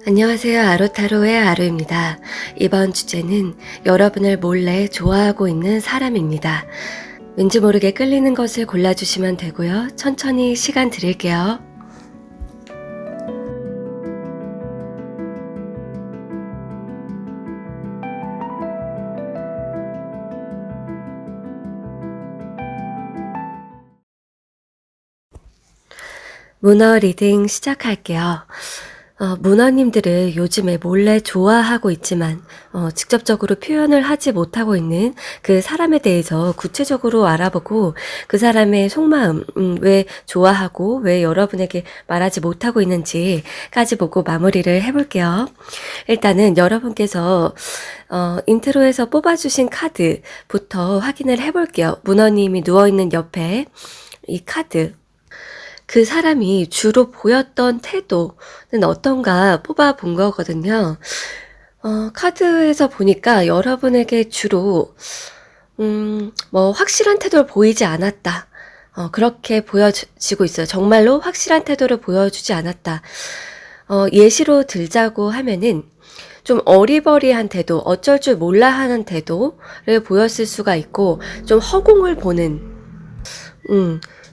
안녕하세요. 아로타로의 아로입니다. 이번 주제는 여러분을 몰래 좋아하고 있는 사람입니다. 왠지 모르게 끌리는 것을 골라주시면 되고요. 천천히 시간 드릴게요. 문어 리딩 시작할게요. 문어님들을 요즘에 몰래 좋아하고 있지만 직접적으로 표현을 하지 못하고 있는 그 사람에 대해서 구체적으로 알아보고 그 사람의 속마음, 왜 좋아하고 왜 여러분에게 말하지 못하고 있는지까지 보고 마무리를 해볼게요. 일단은 여러분께서 인트로에서 뽑아주신 카드부터 확인을 해볼게요. 문어님이 누워있는 옆에 이 카드, 그 사람이 주로 보였던 태도는 어떤가 뽑아본 거거든요. 카드에서 보니까 여러분에게 주로 확실한 태도를 보이지 않았다. 그렇게 보여지고 있어요. 정말로 확실한 태도를 보여주지 않았다. 예시로 들자고 하면은 좀 어리버리한 태도, 어쩔 줄 몰라 하는 태도를 보였을 수가 있고, 좀 허공을 보는,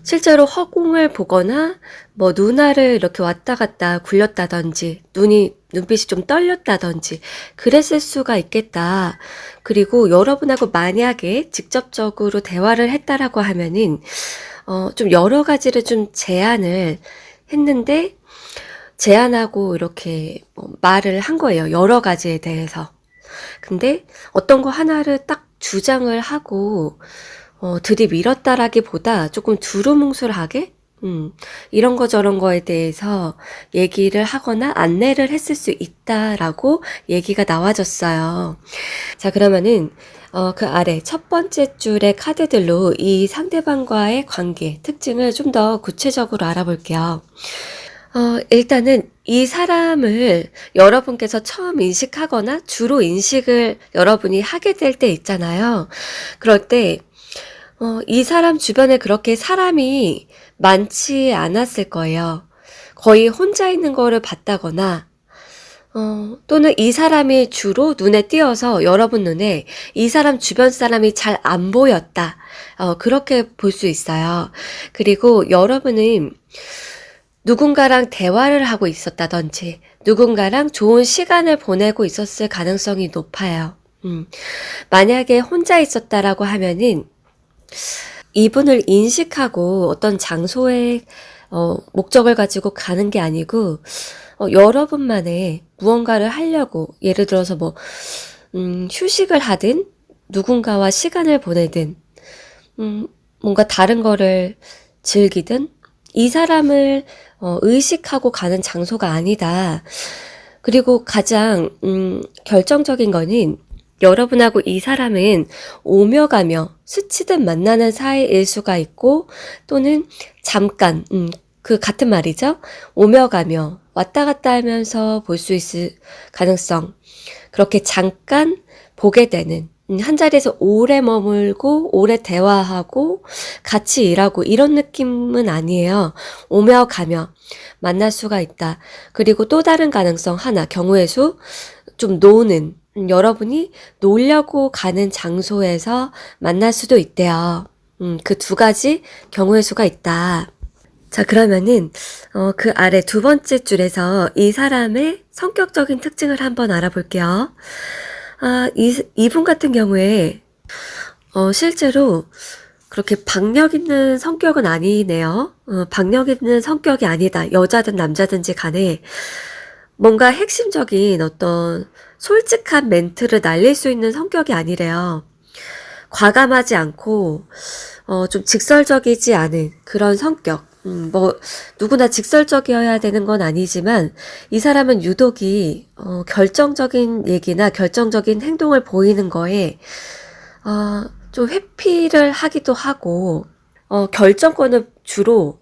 실제로 허공을 보거나 눈알을 이렇게 왔다 갔다 굴렸다든지 눈빛이 좀 떨렸다든지 그랬을 수가 있겠다. 그리고 여러분하고 만약에 직접적으로 대화를 했다라고 하면은 좀 여러 가지를 좀 제안을 했는데 제안하고 이렇게 말을 한 거예요. 여러 가지에 대해서. 근데 어떤 거 하나를 딱 주장을 하고 들이밀었다라기보다 조금 두루뭉술하게 이런 거 저런 거에 대해서 얘기를 하거나 안내를 했을 수 있다라고 얘기가 나와졌어요. 자, 그러면은 그 아래 첫 번째 줄의 카드들로 이 상대방과의 관계, 특징을 좀 더 구체적으로 알아볼게요. 일단은 이 사람을 여러분께서 처음 인식하거나 주로 인식을 여러분이 하게 될 때 있잖아요. 그럴 때 이 사람 주변에 그렇게 사람이 많지 않았을 거예요. 거의 혼자 있는 거를 봤다거나, 또는 이 사람이 주로 눈에 띄어서 여러분 눈에 이 사람 주변 사람이 잘 안 보였다. 그렇게 볼 수 있어요. 그리고 여러분은 누군가랑 대화를 하고 있었다든지, 누군가랑 좋은 시간을 보내고 있었을 가능성이 높아요. 만약에 혼자 있었다라고 하면은, 이분을 인식하고 어떤 장소에 목적을 가지고 가는 게 아니고 여러분만의 무언가를 하려고 예를 들어서 휴식을 하든 누군가와 시간을 보내든 뭔가 다른 거를 즐기든 이 사람을 의식하고 가는 장소가 아니다. 그리고 가장 결정적인 거는 여러분하고 이 사람은 오며 가며 스치듯 만나는 사이일 수가 있고 또는 잠깐 그 같은 말이죠. 오며 가며 왔다 갔다 하면서 볼 수 있을 가능성, 그렇게 잠깐 보게 되는, 한 자리에서 오래 머물고 오래 대화하고 같이 일하고 이런 느낌은 아니에요. 오며 가며 만날 수가 있다. 그리고 또 다른 가능성 하나, 경우의 수, 좀 노는, 여러분이 놀려고 가는 장소에서 만날 수도 있대요. 그 두 가지 경우의 수가 있다. 자, 그러면은 그 아래 두 번째 줄에서 이 사람의 성격적인 특징을 한번 알아볼게요. 이분 같은 경우에 실제로 그렇게 박력 있는 성격은 아니네요. 박력 있는 성격이 아니다. 여자든 남자든지 간에 뭔가 핵심적인 어떤 솔직한 멘트를 날릴 수 있는 성격이 아니래요. 과감하지 않고 좀 직설적이지 않은 그런 성격. 누구나 직설적이어야 되는 건 아니지만 이 사람은 유독이 결정적인 얘기나 결정적인 행동을 보이는 거에 좀 회피를 하기도 하고 결정권을 주로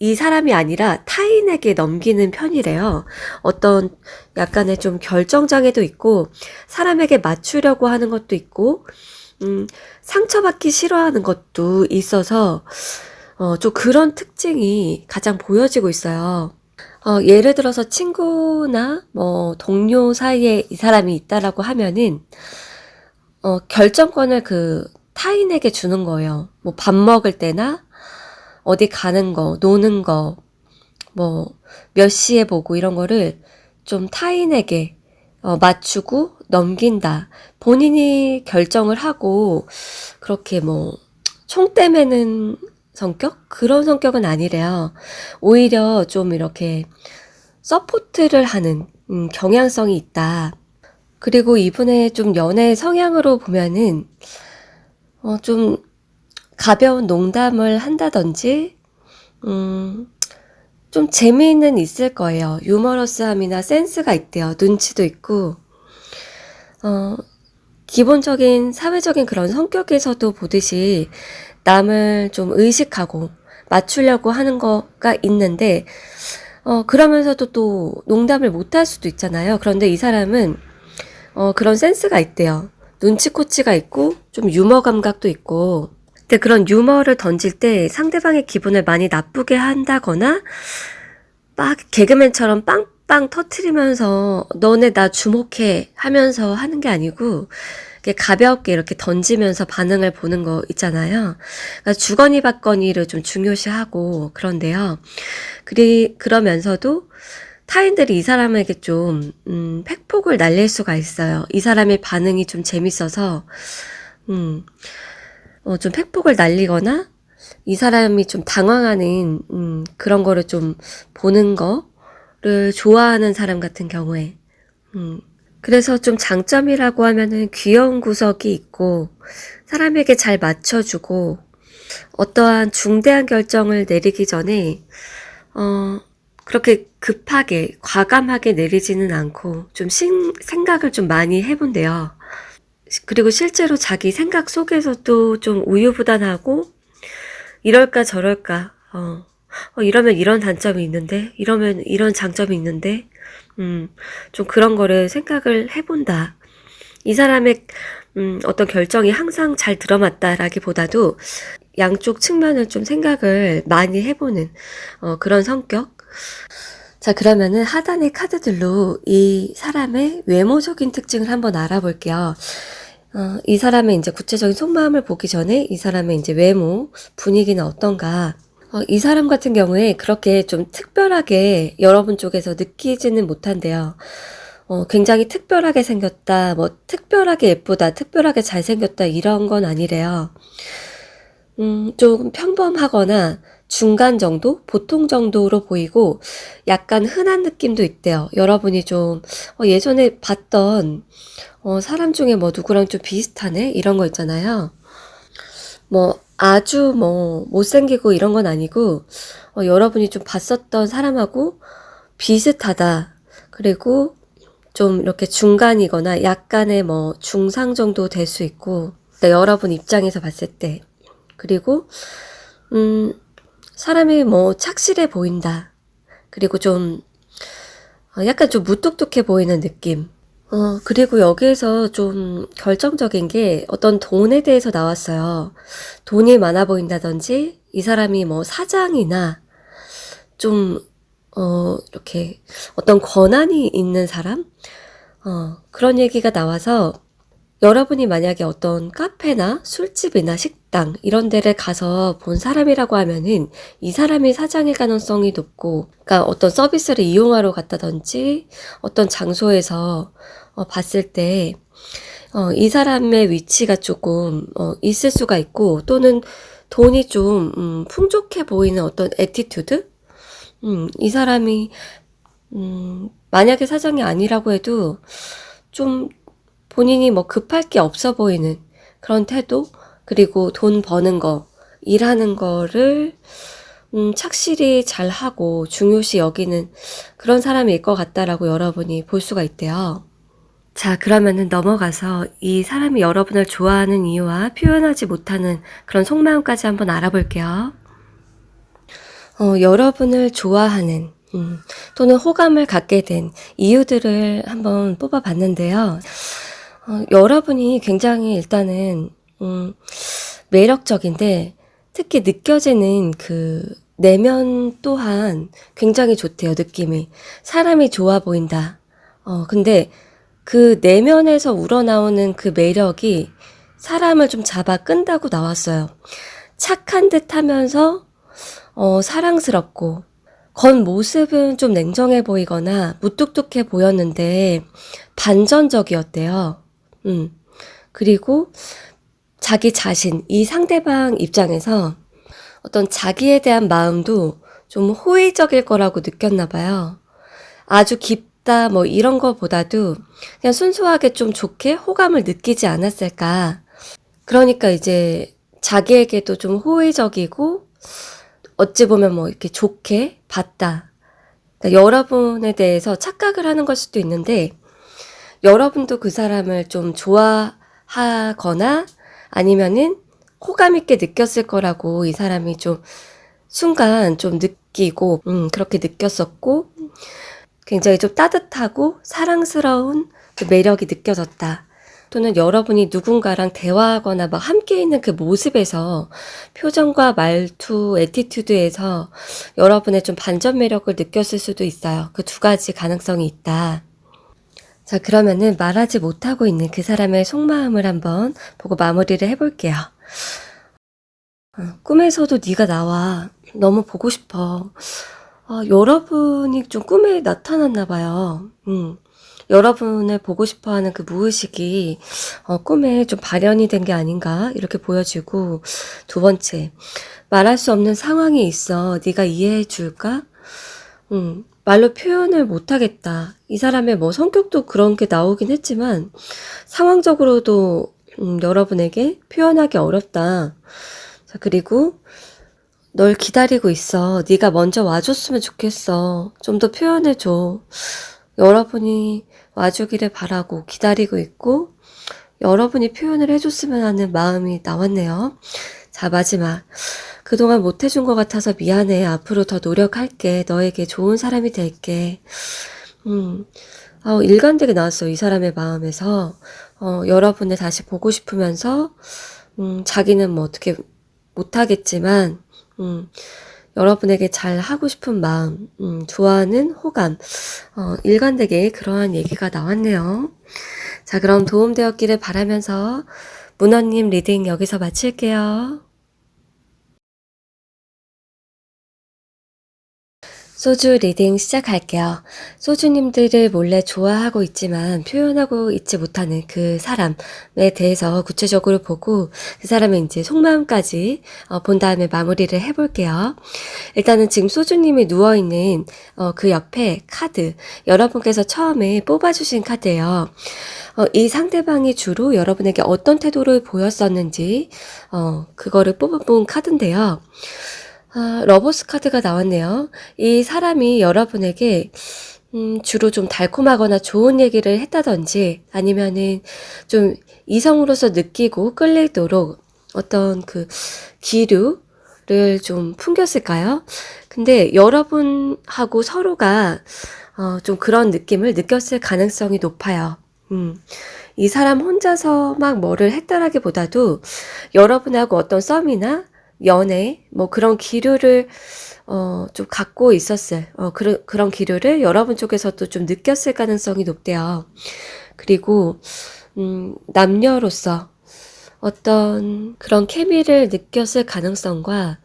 이 사람이 아니라 타인에게 넘기는 편이래요. 어떤 약간의 좀 결정장애도 있고 사람에게 맞추려고 하는 것도 있고 상처받기 싫어하는 것도 있어서 좀 그런 특징이 가장 보여지고 있어요. 예를 들어서 친구나 뭐 동료 사이에 이 사람이 있다라고 하면은 결정권을 그 타인에게 주는 거예요. 뭐 밥 먹을 때나 어디 가는 거, 노는 거, 뭐 몇 시에 보고 이런 거를 좀 타인에게 맞추고 넘긴다. 본인이 결정을 하고 그렇게 뭐 총대 매는 성격? 그런 성격은 아니래요. 오히려 좀 이렇게 서포트를 하는 경향성이 있다. 그리고 이분의 좀 연애 성향으로 보면은 좀 가벼운 농담을 한다든지 좀 재미는 있을 거예요. 유머러스함이나 센스가 있대요. 눈치도 있고 기본적인 사회적인 그런 성격에서도 보듯이 남을 좀 의식하고 맞추려고 하는 거가 있는데 그러면서도 또 농담을 못할 수도 있잖아요. 그런데 이 사람은 그런 센스가 있대요. 눈치코치가 있고 좀 유머 감각도 있고. 근데 그런 유머를 던질 때 상대방의 기분을 많이 나쁘게 한다거나 막 개그맨처럼 빵빵 터트리면서 너네 나 주목해 하면서 하는 게 아니고 가볍게 이렇게 던지면서 반응을 보는 거 있잖아요. 그러니까 주거니 받거니를 좀 중요시하고 그런데요. 그러면서도 타인들이 이 사람에게 좀 팩폭을 날릴 수가 있어요. 이 사람의 반응이 좀 재밌어서 좀 팩폭을 날리거나 이 사람이 좀 당황하는 그런 거를 좀 보는 거를 좋아하는 사람 같은 경우에 그래서 좀 장점이라고 하면은 귀여운 구석이 있고 사람에게 잘 맞춰주고 어떠한 중대한 결정을 내리기 전에 그렇게 급하게 과감하게 내리지는 않고 좀 생각을 좀 많이 해본대요. 그리고 실제로 자기 생각 속에서도 좀 우유부단하고 이럴까 저럴까 이러면 이런 단점이 있는데 이러면 이런 장점이 있는데 좀 그런 거를 생각을 해본다. 이 사람의 어떤 결정이 항상 잘 들어맞다라기보다도 양쪽 측면을 좀 생각을 많이 해보는 그런 성격. 자, 그러면은 하단의 카드들로 이 사람의 외모적인 특징을 한번 알아볼게요. 이 사람의 이제 구체적인 속마음을 보기 전에 이 사람의 이제 외모, 분위기는 어떤가. 이 사람 같은 경우에 그렇게 좀 특별하게 여러분 쪽에서 느끼지는 못한대요. 굉장히 특별하게 생겼다, 뭐 특별하게 예쁘다, 특별하게 잘생겼다 이런 건 아니래요. 좀 평범하거나 중간 정도? 보통 정도로 보이고 약간 흔한 느낌도 있대요. 여러분이 좀 예전에 봤던 사람 중에 뭐 누구랑 좀 비슷하네? 이런 거 있잖아요. 뭐 아주 뭐 못생기고 이런 건 아니고 여러분이 좀 봤었던 사람하고 비슷하다. 그리고 좀 이렇게 중간이거나 약간의 뭐 중상 정도 될 수 있고 여러분 입장에서 봤을 때 그리고 사람이 뭐 착실해 보인다. 그리고 좀 약간 좀 무뚝뚝해 보이는 느낌. 그리고 여기에서 좀 결정적인 게 어떤 돈에 대해서 나왔어요. 돈이 많아 보인다든지 이 사람이 뭐 사장이나 좀 이렇게 어떤 권한이 있는 사람? 그런 얘기가 나와서 여러분이 만약에 어떤 카페나 술집이나 식당 이런 데를 가서 본 사람이라고 하면은 이 사람이 사장일 가능성이 높고, 그러니까 어떤 서비스를 이용하러 갔다든지 어떤 장소에서 봤을 때 이 사람의 위치가 조금 있을 수가 있고, 또는 돈이 좀 풍족해 보이는 어떤 애티튜드? 이 사람이 만약에 사장이 아니라고 해도 좀 본인이 뭐 급할 게 없어 보이는 그런 태도, 그리고 돈 버는 거, 일하는 거를 착실히 잘하고 중요시 여기는 그런 사람일 것 같다라고 여러분이 볼 수가 있대요. 자, 그러면은 넘어가서 이 사람이 여러분을 좋아하는 이유와 표현하지 못하는 그런 속마음까지 한번 알아볼게요. 여러분을 좋아하는 또는 호감을 갖게 된 이유들을 한번 뽑아봤는데요. 여러분이 굉장히 일단은 매력적인데 특히 느껴지는 그 내면 또한 굉장히 좋대요, 느낌이. 사람이 좋아 보인다. 근데 그 내면에서 우러나오는 그 매력이 사람을 좀 잡아 끈다고 나왔어요. 착한 듯 하면서 사랑스럽고, 겉모습은 좀 냉정해 보이거나 무뚝뚝해 보였는데 반전적이었대요. 그리고 자기 자신, 이 상대방 입장에서 어떤 자기에 대한 마음도 좀 호의적일 거라고 느꼈나 봐요. 아주 깊다 뭐 이런 거보다도 그냥 순수하게 좀 좋게 호감을 느끼지 않았을까. 그러니까 이제 자기에게도 좀 호의적이고 어찌 보면 뭐 이렇게 좋게 봤다. 그러니까 여러분에 대해서 착각을 하는 걸 수도 있는데 여러분도 그 사람을 좀 좋아하거나 아니면은 호감 있게 느꼈을 거라고 이 사람이 좀 순간 좀 느끼고 그렇게 느꼈었고 굉장히 좀 따뜻하고 사랑스러운 그 매력이 느껴졌다. 또는 여러분이 누군가랑 대화하거나 막 함께 있는 그 모습에서 표정과 말투, 애티튜드에서 여러분의 좀 반전 매력을 느꼈을 수도 있어요. 그 두 가지 가능성이 있다. 자, 그러면은 말하지 못하고 있는 그 사람의 속마음을 한번 보고 마무리를 해볼게요. 꿈에서도 네가 나와. 너무 보고 싶어. 여러분이 좀 꿈에 나타났나 봐요. 여러분을 보고 싶어하는 그 무의식이 꿈에 좀 발현이 된 게 아닌가 이렇게 보여지고, 두 번째, 말할 수 없는 상황이 있어. 네가 이해해 줄까? 말로 표현을 못하겠다. 이 사람의 뭐 성격도 그런 게 나오긴 했지만 상황적으로도 여러분에게 표현하기 어렵다. 자, 그리고 널 기다리고 있어. 네가 먼저 와줬으면 좋겠어. 좀 더 표현해줘. 여러분이 와주기를 바라고 기다리고 있고 여러분이 표현을 해줬으면 하는 마음이 나왔네요. 자, 마지막. 그동안 못해준 것 같아서 미안해. 앞으로 더 노력할게. 너에게 좋은 사람이 될게. 일관되게 나왔어요. 이 사람의 마음에서. 여러분을 다시 보고 싶으면서, 자기는 뭐 어떻게 못하겠지만, 여러분에게 잘 하고 싶은 마음, 좋아하는 호감, 일관되게 그러한 얘기가 나왔네요. 자, 그럼 도움되었기를 바라면서 문어님 리딩 여기서 마칠게요. 소주 리딩 시작할게요. 소주님들을 몰래 좋아하고 있지만 표현하고 있지 못하는 그 사람에 대해서 구체적으로 보고 그 사람의 이제 속마음까지 본 다음에 마무리를 해볼게요. 일단은 지금 소주님이 누워있는 그 옆에 카드, 여러분께서 처음에 뽑아주신 카드예요. 이 상대방이 주로 여러분에게 어떤 태도를 보였었는지 그거를 뽑아본 카드인데요. 러버스 카드가 나왔네요. 이 사람이 여러분에게 주로 좀 달콤하거나 좋은 얘기를 했다든지 아니면은 좀 이성으로서 느끼고 끌리도록 어떤 그 기류를 좀 풍겼을까요? 근데 여러분하고 서로가 좀 그런 느낌을 느꼈을 가능성이 높아요. 이 사람 혼자서 막 뭐를 했다라기보다도 여러분하고 어떤 썸이나 연애 뭐 그런 기류를 좀 갖고 있었을 그런 기류를 여러분 쪽에서도 좀 느꼈을 가능성이 높대요. 그리고 남녀로서 어떤 그런 케미를 느꼈을 가능성과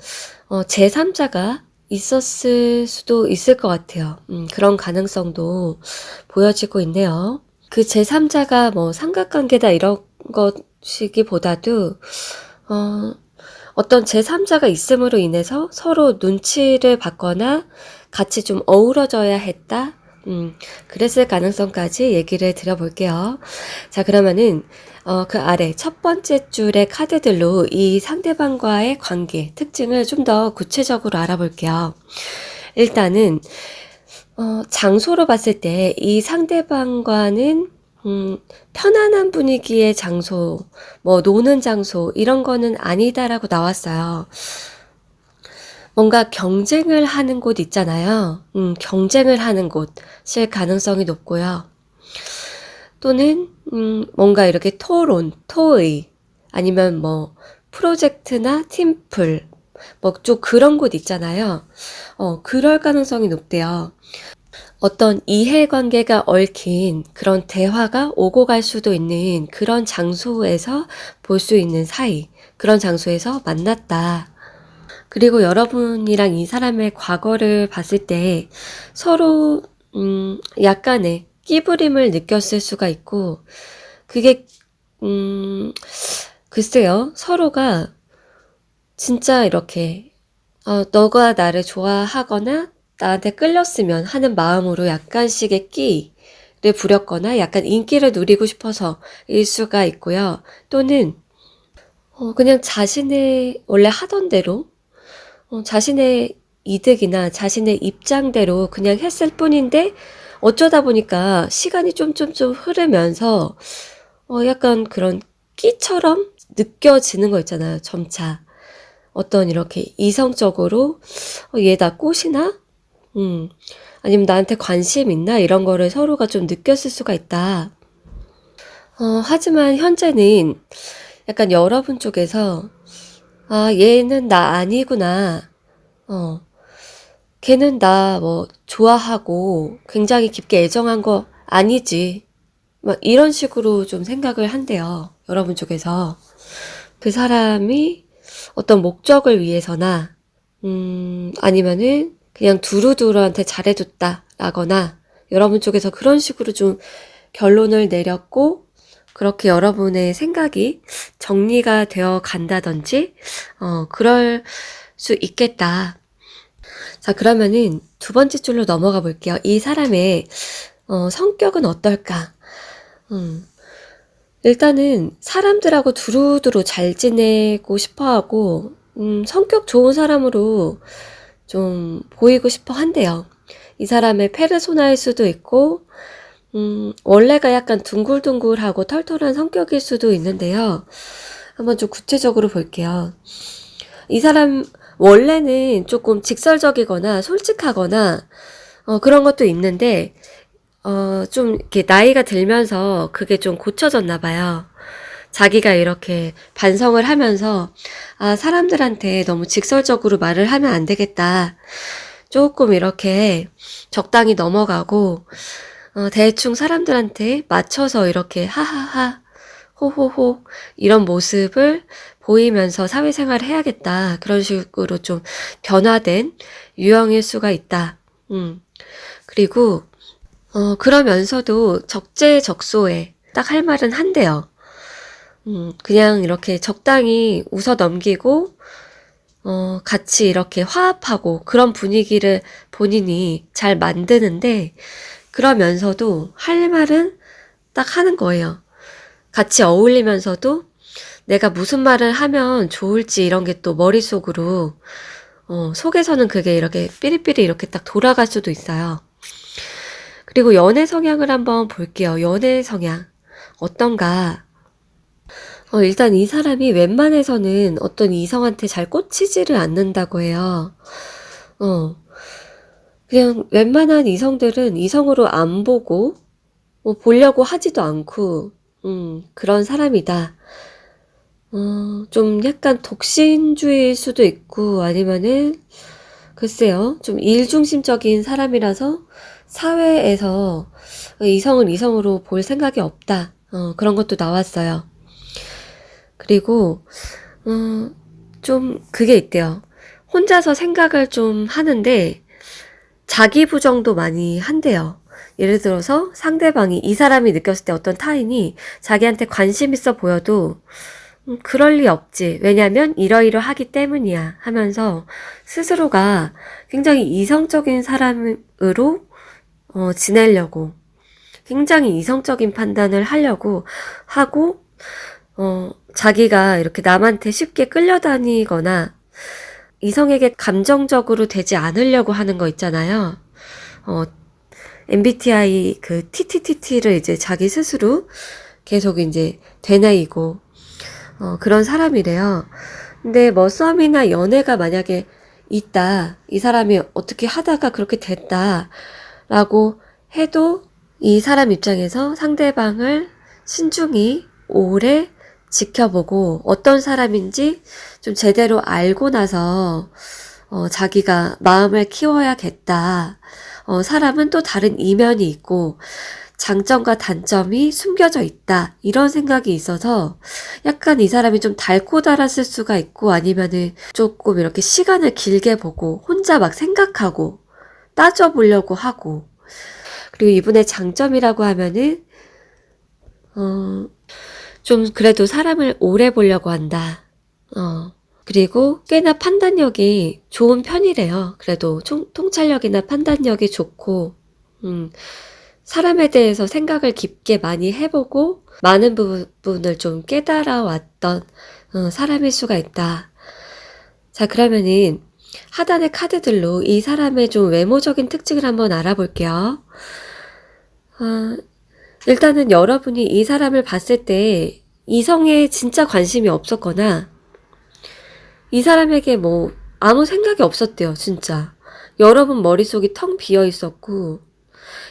제3자가 있었을 수도 있을 것 같아요. 그런 가능성도 보여지고 있네요. 그 제3자가 뭐 삼각관계다 이런 것이기보다도 어떤 제3자가 있음으로 인해서 서로 눈치를 받거나 같이 좀 어우러져야 했다. 그랬을 가능성까지 얘기를 드려볼게요. 자, 그러면은 그 아래 첫 번째 줄의 카드들로 이 상대방과의 관계, 특징을 좀 더 구체적으로 알아볼게요. 일단은 장소로 봤을 때 이 상대방과는 편안한 분위기의 장소, 뭐 노는 장소 이런 거는 아니다라고 나왔어요. 뭔가 경쟁을 하는 곳 있잖아요. 경쟁을 하는 곳일 가능성이 높고요. 또는 뭔가 이렇게 토론, 토의 아니면 뭐 프로젝트나 팀플 뭐 좀 그런 곳 있잖아요. 그럴 가능성이 높대요. 어떤 이해관계가 얽힌 그런 대화가 오고 갈 수도 있는 그런 장소에서 볼 수 있는 사이, 그런 장소에서 만났다. 그리고 여러분이랑 이 사람의 과거를 봤을 때 서로 약간의 끼부림을 느꼈을 수가 있고, 그게 글쎄요, 서로가 진짜 이렇게 너가 나를 좋아하거나 나한테 끌렸으면 하는 마음으로 약간씩의 끼를 부렸거나 약간 인기를 누리고 싶어서일 수가 있고요. 또는 그냥 자신의 원래 하던 대로 자신의 이득이나 자신의 입장대로 그냥 했을 뿐인데 어쩌다 보니까 시간이 좀 흐르면서 약간 그런 끼처럼 느껴지는 거 있잖아요, 점차. 어떤 이렇게 이성적으로 얘 나 꼬시나? 아니면 나한테 관심 있나? 이런 거를 서로가 좀 느꼈을 수가 있다. 하지만 현재는 약간 여러분 쪽에서 얘는 나 아니구나. 걔는 나 뭐 좋아하고 굉장히 깊게 애정한 거 아니지. 막 이런 식으로 좀 생각을 한대요. 여러분 쪽에서. 그 사람이 어떤 목적을 위해서나, 아니면은 그냥 두루두루한테 잘해줬다라거나, 여러분 쪽에서 그런 식으로 좀 결론을 내렸고, 그렇게 여러분의 생각이 정리가 되어 간다든지, 그럴 수 있겠다. 자, 그러면은 두 번째 줄로 넘어가 볼게요. 이 사람의 성격은 어떨까? 일단은 사람들하고 두루두루 잘 지내고 싶어 하고, 성격 좋은 사람으로 좀 보이고 싶어 한대요. 이 사람의 페르소나일 수도 있고, 원래가 약간 둥글둥글하고 털털한 성격일 수도 있는데요. 한번 좀 구체적으로 볼게요. 이 사람 원래는 조금 직설적이거나 솔직하거나 그런 것도 있는데 좀 이렇게 나이가 들면서 그게 좀 고쳐졌나 봐요. 자기가 이렇게 반성을 하면서 사람들한테 너무 직설적으로 말을 하면 안 되겠다. 조금 이렇게 적당히 넘어가고 대충 사람들한테 맞춰서 이렇게 하하하 호호호 이런 모습을 보이면서 사회생활을 해야겠다. 그런 식으로 좀 변화된 유형일 수가 있다. 그리고 그러면서도 적재적소에 딱 할 말은 한대요. 그냥 이렇게 적당히 웃어 넘기고 같이 이렇게 화합하고 그런 분위기를 본인이 잘 만드는데 그러면서도 할 말은 딱 하는 거예요. 같이 어울리면서도 내가 무슨 말을 하면 좋을지 이런 게 또 머릿속으로 속에서는 그게 이렇게 삐리삐리 이렇게 딱 돌아갈 수도 있어요. 그리고 연애 성향을 한번 볼게요. 연애 성향 어떤가? 일단 이 사람이 웬만해서는 어떤 이성한테 잘 꽂히지를 않는다고 해요. 그냥 웬만한 이성들은 이성으로 안 보고 보려고 하지도 않고 그런 사람이다. 좀 약간 독신주의일 수도 있고 아니면은 글쎄요, 좀 일중심적인 사람이라서 사회에서 이성을 이성으로 볼 생각이 없다. 그런 것도 나왔어요. 그리고 좀 그게 있대요. 혼자서 생각을 좀 하는데 자기 부정도 많이 한대요. 예를 들어서 상대방이 이 사람이 느꼈을 때 어떤 타인이 자기한테 관심 있어 보여도 그럴 리 없지. 왜냐면 이러이러하기 때문이야 하면서 스스로가 굉장히 이성적인 사람으로 지내려고 굉장히 이성적인 판단을 하려고 하고 자기가 이렇게 남한테 쉽게 끌려다니거나 이성에게 감정적으로 되지 않으려고 하는 거 있잖아요. MBTI 그 TTTT를 이제 자기 스스로 계속 이제 되뇌이고 그런 사람이래요. 근데 뭐 썸이나 연애가 만약에 있다, 이 사람이 어떻게 하다가 그렇게 됐다 라고 해도 이 사람 입장에서 상대방을 신중히 오래 지켜보고 어떤 사람인지 좀 제대로 알고 나서 자기가 마음을 키워야겠다. 사람은 또 다른 이면이 있고 장점과 단점이 숨겨져 있다. 이런 생각이 있어서 약간 이 사람이 좀 달고 달았을 수가 있고 아니면은 조금 이렇게 시간을 길게 보고 혼자 막 생각하고 따져보려고 하고 그리고 이분의 장점이라고 하면은 좀 그래도 사람을 오래 보려고 한다. 그리고 꽤나 판단력이 좋은 편이래요. 그래도 통찰력이나 판단력이 좋고, 사람에 대해서 생각을 깊게 많이 해보고, 많은 부분을 좀 깨달아 왔던 사람일 수가 있다. 자, 그러면은 하단의 카드들로 이 사람의 좀 외모적인 특징을 한번 알아볼게요. 일단은 여러분이 이 사람을 봤을 때 이성에 진짜 관심이 없었거나 이 사람에게 뭐 아무 생각이 없었대요, 진짜. 여러분 머릿속이 텅 비어 있었고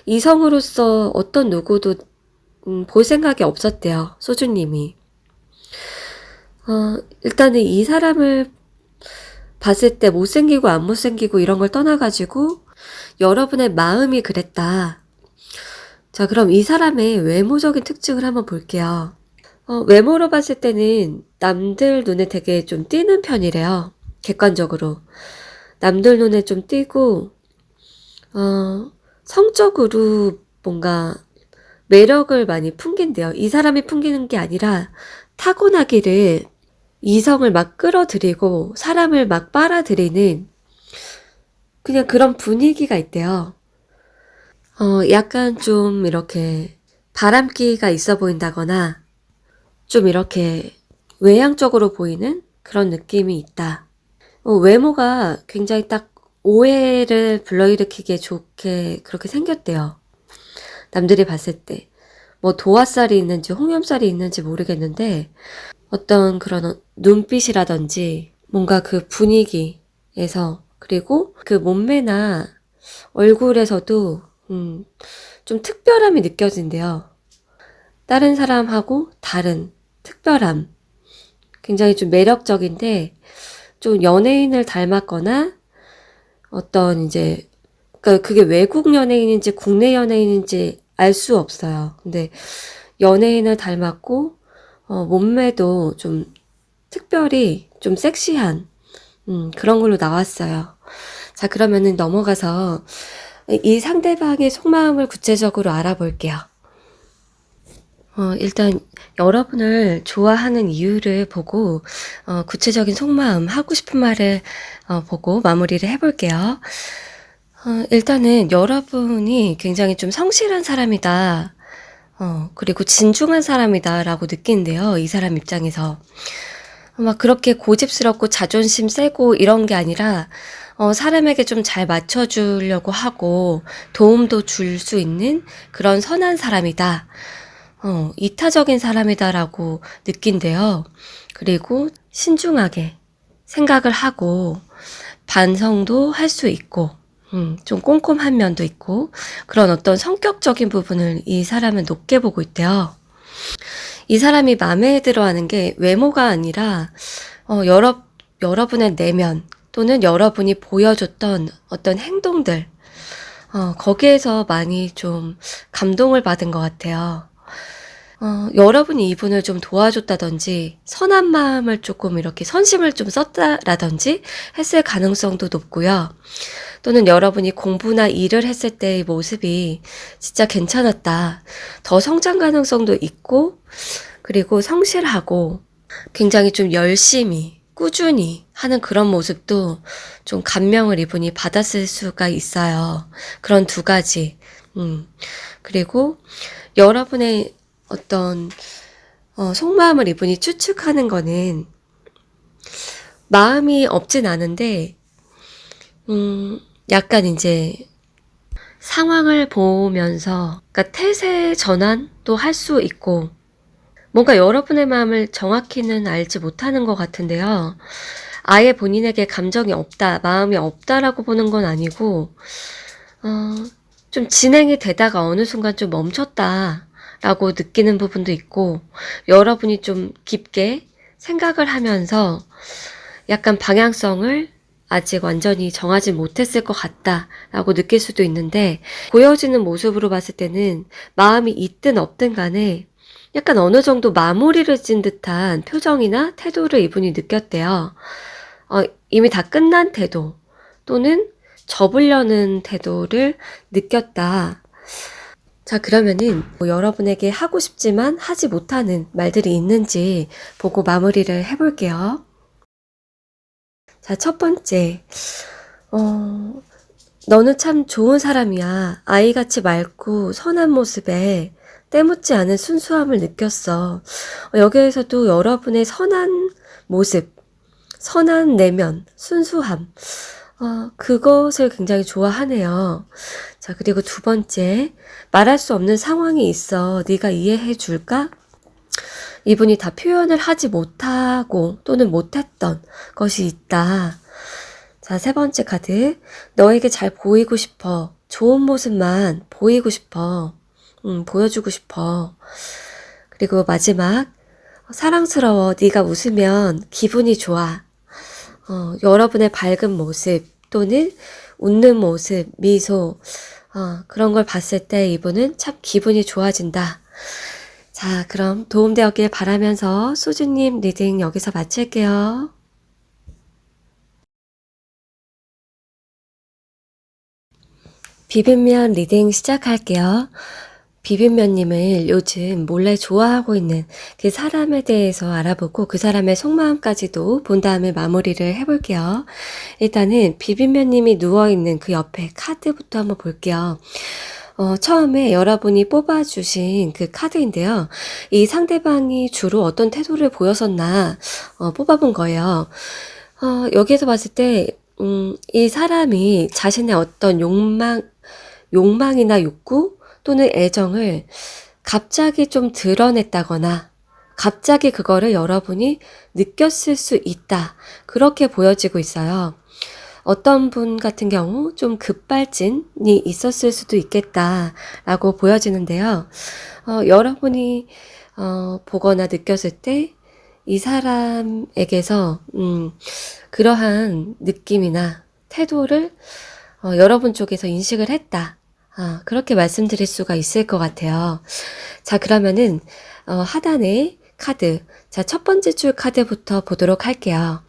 이성으로서 어떤 누구도 볼 생각이 없었대요, 소주님이. 일단은 이 사람을 봤을 때 못생기고 안 못생기고 이런 걸 떠나가지고 여러분의 마음이 그랬다. 자, 그럼 이 사람의 외모적인 특징을 한번 볼게요. 외모로 봤을 때는 남들 눈에 되게 좀 띄는 편이래요. 객관적으로. 남들 눈에 좀 띄고, 성적으로 뭔가 매력을 많이 풍긴대요. 이 사람이 풍기는 게 아니라 타고나기를 이성을 막 끌어들이고 사람을 막 빨아들이는 그냥 그런 분위기가 있대요. 약간 좀 이렇게 바람기가 있어 보인다거나 좀 이렇게 외향적으로 보이는 그런 느낌이 있다. 외모가 굉장히 딱 오해를 불러일으키게 좋게 그렇게 생겼대요. 남들이 봤을 때. 뭐 도화살이 있는지 홍염살이 있는지 모르겠는데 어떤 그런 눈빛이라든지 뭔가 그 분위기에서 그리고 그 몸매나 얼굴에서도 좀 특별함이 느껴진대요. 다른 사람하고 다른 특별함. 굉장히 좀 매력적인데 좀 연예인을 닮았거나 어떤 이제 그러니까 그게 외국 연예인인지 국내 연예인인지 알 수 없어요. 근데 연예인을 닮았고 몸매도 좀 특별히 좀 섹시한 그런 걸로 나왔어요. 자, 그러면은 넘어가서 이 상대방의 속마음을 구체적으로 알아볼게요. 일단 여러분을 좋아하는 이유를 보고 구체적인 속마음, 하고 싶은 말을 보고 마무리를 해볼게요. 일단은 여러분이 굉장히 좀 성실한 사람이다. 그리고 진중한 사람이다 라고 느낀대요. 이 사람 입장에서. 막 그렇게 고집스럽고 자존심 세고 이런 게 아니라 사람에게 좀 잘 맞춰주려고 하고 도움도 줄 수 있는 그런 선한 사람이다. 이타적인 사람이다라고 느낀대요. 그리고 신중하게 생각을 하고 반성도 할 수 있고 좀 꼼꼼한 면도 있고 그런 어떤 성격적인 부분을 이 사람은 높게 보고 있대요. 이 사람이 마음에 들어하는 게 외모가 아니라 여러분의 내면 또는 여러분이 보여줬던 어떤 행동들 거기에서 많이 좀 감동을 받은 것 같아요. 여러분이 이분을 좀 도와줬다든지 선한 마음을 조금 이렇게 선심을 좀 썼다라든지 했을 가능성도 높고요. 또는 여러분이 공부나 일을 했을 때의 모습이 진짜 괜찮았다. 더 성장 가능성도 있고 그리고 성실하고 굉장히 좀 열심히 꾸준히 하는 그런 모습도 좀 감명을 이분이 받았을 수가 있어요. 그런 두 가지. 그리고 여러분의 어떤 속마음을 이분이 추측하는 거는 마음이 없진 않은데 약간 이제 상황을 보면서 그러니까 태세 전환도 할 수 있고 뭔가 여러분의 마음을 정확히는 알지 못하는 것 같은데요. 아예 본인에게 감정이 없다, 마음이 없다라고 보는 건 아니고 좀 진행이 되다가 어느 순간 좀 멈췄다 라고 느끼는 부분도 있고, 여러분이 좀 깊게 생각을 하면서 약간 방향성을 아직 완전히 정하지 못했을 것 같다라고 느낄 수도 있는데, 보여지는 모습으로 봤을 때는 마음이 있든 없든 간에 약간 어느 정도 마무리를 진 듯한 표정이나 태도를 이분이 느꼈대요. 이미 다 끝난 태도 또는 접으려는 태도를 느꼈다. 자, 그러면은 뭐 여러분에게 하고 싶지만 하지 못하는 말들이 있는지 보고 마무리를 해볼게요. 자, 첫 번째, 어, 너는 참 좋은 사람이야. 아이같이 맑고 선한 모습에 때묻지 않은 순수함을 느꼈어. 여기에서도 여러분의 선한 모습, 선한 내면, 순수함, 그것을 굉장히 좋아하네요. 자, 그리고 두 번째, 말할 수 없는 상황이 있어. 네가 이해해 줄까? 이분이 다 표현을 하지 못하고 또는 못했던 것이 있다. 자, 세 번째 카드. 너에게 잘 보이고 싶어. 좋은 모습만 보이고 싶어. 보여주고 싶어. 그리고 마지막. 사랑스러워. 네가 웃으면 기분이 좋아. 여러분의 밝은 모습 또는 웃는 모습, 미소, 그런 걸 봤을 때 이분은 참 기분이 좋아진다. 자, 그럼 도움되었길 바라면서 수주님 리딩 여기서 마칠게요. 비빔면 리딩 시작할게요. 비빔면님을 요즘 몰래 좋아하고 있는 그 사람에 대해서 알아보고 그 사람의 속마음까지도 본 다음에 마무리를 해볼게요. 일단은 비빔면님이 누워있는 그 옆에 카드부터 한번 볼게요. 처음에 여러분이 뽑아주신 그 카드인데요. 이 상대방이 주로 어떤 태도를 보였었나 뽑아본 거예요. 여기에서 봤을 때 이 사람이 자신의 어떤 욕망이나 욕구 또는 애정을 갑자기 좀 드러냈다거나 갑자기 그거를 여러분이 느꼈을 수 있다. 그렇게 보여지고 있어요. 어떤 분 같은 경우 좀 급발진이 있었을 수도 있겠다라고 보여지는데요. 여러분이 보거나 느꼈을 때 이 사람에게서 그러한 느낌이나 태도를 여러분 쪽에서 인식을 했다. 그렇게 말씀드릴 수가 있을 것 같아요. 자, 그러면은 하단에 카드, 자, 첫 번째 줄 카드부터 보도록 할게요.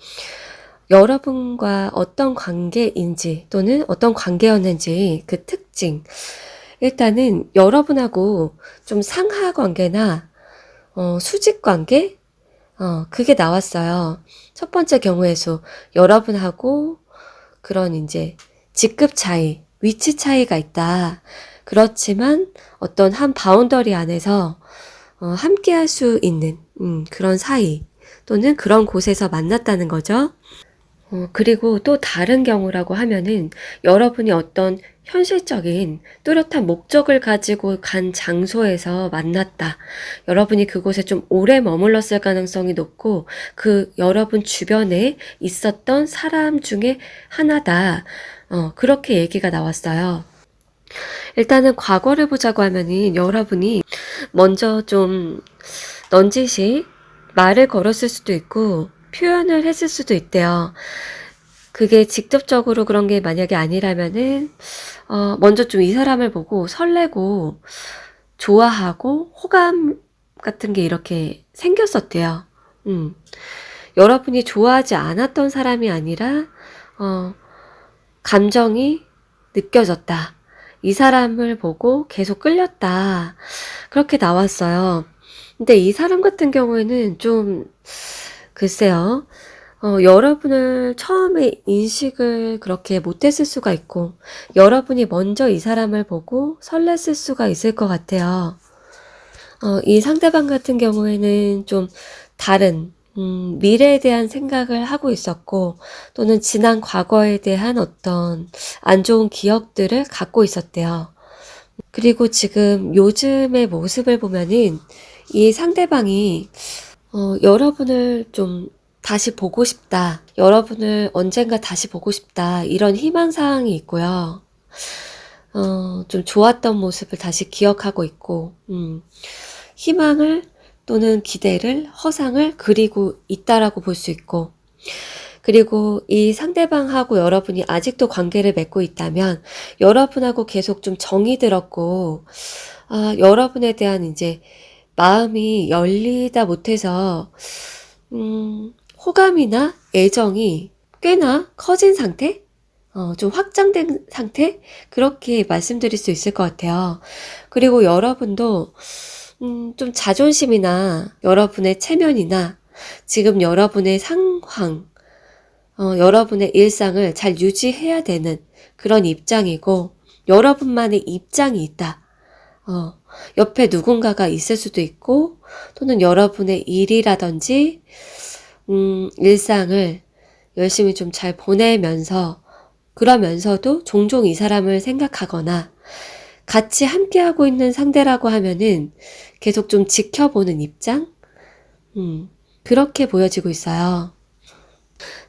여러분과 어떤 관계인지 또는 어떤 관계였는지 그 특징. 일단은 여러분하고 좀 상하 관계나 수직 관계? 그게 나왔어요. 첫 번째 경우에서 여러분하고 그런 이제 직급 차이, 위치 차이가 있다. 그렇지만 어떤 한 바운더리 안에서 함께 할 수 있는 그런 사이 또는 그런 곳에서 만났다는 거죠. 그리고 또 다른 경우라고 하면은 여러분이 어떤 현실적인 뚜렷한 목적을 가지고 간 장소에서 만났다. 여러분이 그곳에 좀 오래 머물렀을 가능성이 높고 그 여러분 주변에 있었던 사람 중에 하나다. 그렇게 얘기가 나왔어요. 일단은 과거를 보자고 하면은 여러분이 먼저 좀 넌지시 말을 걸었을 수도 있고 표현을 했을 수도 있대요. 그게 직접적으로 그런 게 만약에 아니라면은 먼저 좀 이 사람을 보고 설레고 좋아하고 호감 같은 게 이렇게 생겼었대요. 여러분이 좋아하지 않았던 사람이 아니라 감정이 느껴졌다. 이 사람을 보고 계속 끌렸다. 그렇게 나왔어요. 근데 이 사람 같은 경우에는 좀 글쎄요. 여러분을 처음에 인식을 그렇게 못했을 수가 있고 여러분이 먼저 이 사람을 보고 설렜을 수가 있을 것 같아요. 이 상대방 같은 경우에는 좀 다른 미래에 대한 생각을 하고 있었고 또는 지난 과거에 대한 어떤 안 좋은 기억들을 갖고 있었대요. 그리고 지금 요즘의 모습을 보면은 이 상대방이 여러분을 좀 다시 보고 싶다. 여러분을 언젠가 다시 보고 싶다. 이런 희망사항이 있고요. 좀 좋았던 모습을 다시 기억하고 있고, 희망을 또는 기대를, 허상을 그리고 있다라고 볼 수 있고, 그리고 이 상대방하고 여러분이 아직도 관계를 맺고 있다면 여러분하고 계속 좀 정이 들었고, 여러분에 대한 이제 마음이 열리다 못해서 호감이나 애정이 꽤나 커진 상태? 좀 확장된 상태? 그렇게 말씀드릴 수 있을 것 같아요. 그리고 여러분도 좀 자존심이나 여러분의 체면이나 지금 여러분의 상황, 여러분의 일상을 잘 유지해야 되는 그런 입장이고, 여러분만의 입장이 있다. 옆에 누군가가 있을 수도 있고, 또는 여러분의 일이라든지, 일상을 열심히 좀 잘 보내면서, 그러면서도 종종 이 사람을 생각하거나, 같이 함께하고 있는 상대라고 하면은 계속 좀 지켜보는 입장? 그렇게 보여지고 있어요.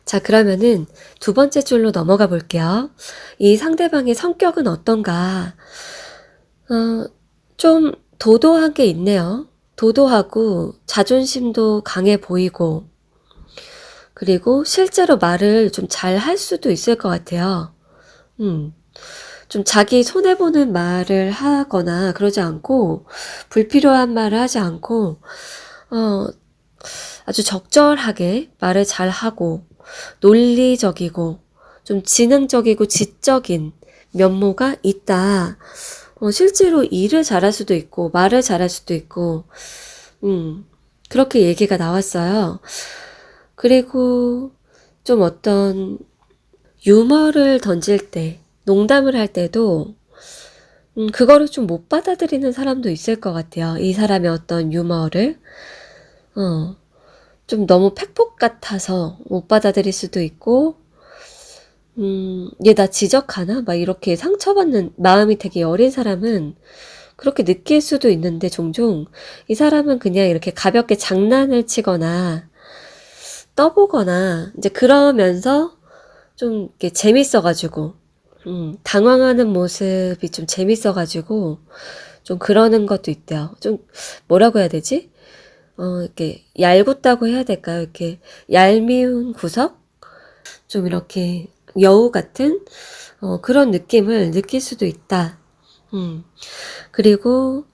자, 그러면은 두 번째 줄로 넘어가 볼게요. 이 상대방의 성격은 어떤가? 좀 도도한 게 있네요. 도도하고 자존심도 강해 보이고, 그리고 실제로 말을 좀 잘 할 수도 있을 것 같아요. 좀 자기 손해보는 말을 하거나 그러지 않고, 불필요한 말을 하지 않고, 아주 적절하게 말을 잘 하고, 논리적이고, 좀 지능적이고 지적인 면모가 있다. 실제로 일을 잘할 수도 있고, 말을 잘할 수도 있고, 그렇게 얘기가 나왔어요. 그리고 좀 어떤 유머를 던질 때, 농담을 할 때도, 그거를 좀 못 받아들이는 사람도 있을 것 같아요. 이 사람의 어떤 유머를. 좀 너무 팩폭 같아서 못 받아들일 수도 있고, 얘 나 지적하나? 막 이렇게 상처받는 마음이 되게 여린 사람은 그렇게 느낄 수도 있는데, 종종 이 사람은 그냥 이렇게 가볍게 장난을 치거나 떠보거나 이제 그러면서 좀 이렇게 재밌어가지고, 당황하는 모습이 좀 재밌어가지고 좀 그러는 것도 있대요. 좀 뭐라고 해야 되지? 이렇게 얄궂다고 해야 될까요? 이렇게 얄미운 구석? 좀 이렇게 여우 같은 그런 느낌을 느낄 수도 있다. 그리고